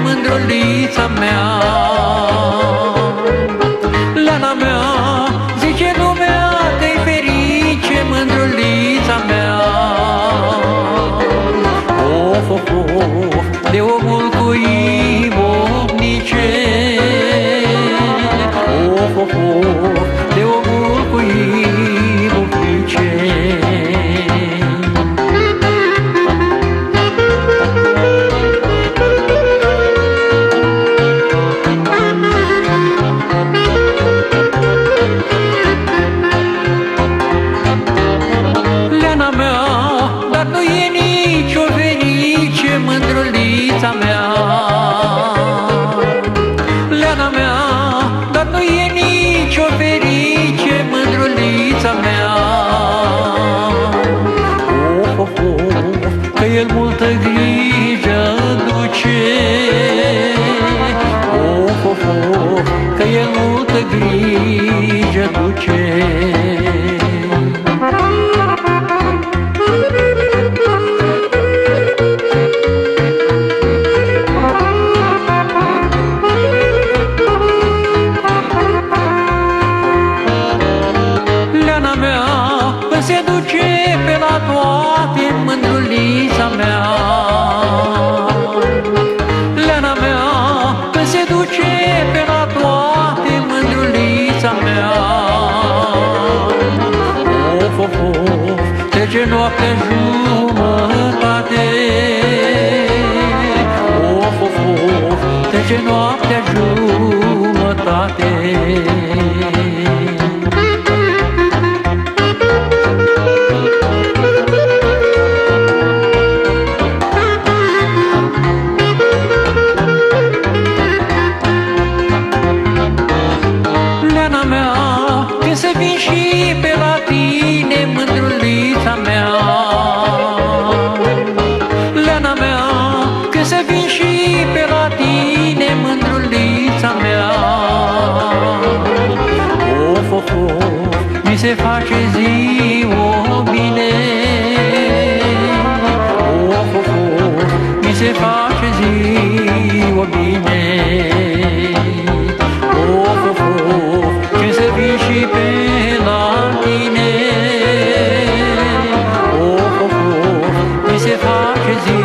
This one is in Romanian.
mândrulița mea. Leana mea, zice lumea că-i ferice, mândrulița mea. Of, of, of, de omul cu imobnice. Of, of, of, de omul cu imobnice. Leana mea, dar nu e nici o ferice, mândrulița mea. Leana mea, dar nu e nici o ferice, mândrulița mea. Of, of, of, că el multă grijă duce. Of, of, of, că el multă grijă duce. Leana mea, când se duce pe la toate, mândrulița mea. Leana mea, când se duce pe la toate, mândrulița mea. Of, of, of, trece noaptea jumătate. Of, of, of, trece noaptea jumătate. Leana mea, când să vin și pe la tine, mândrulița mea. Leana mea, când să vin și pe la tine, mândrulița mea. Of, of, of, mi se face ziua bine. Of, of, of, mi se face ziua bine. Of, of, of, când să vin și pe la tine. Of, of, of, mi se face zi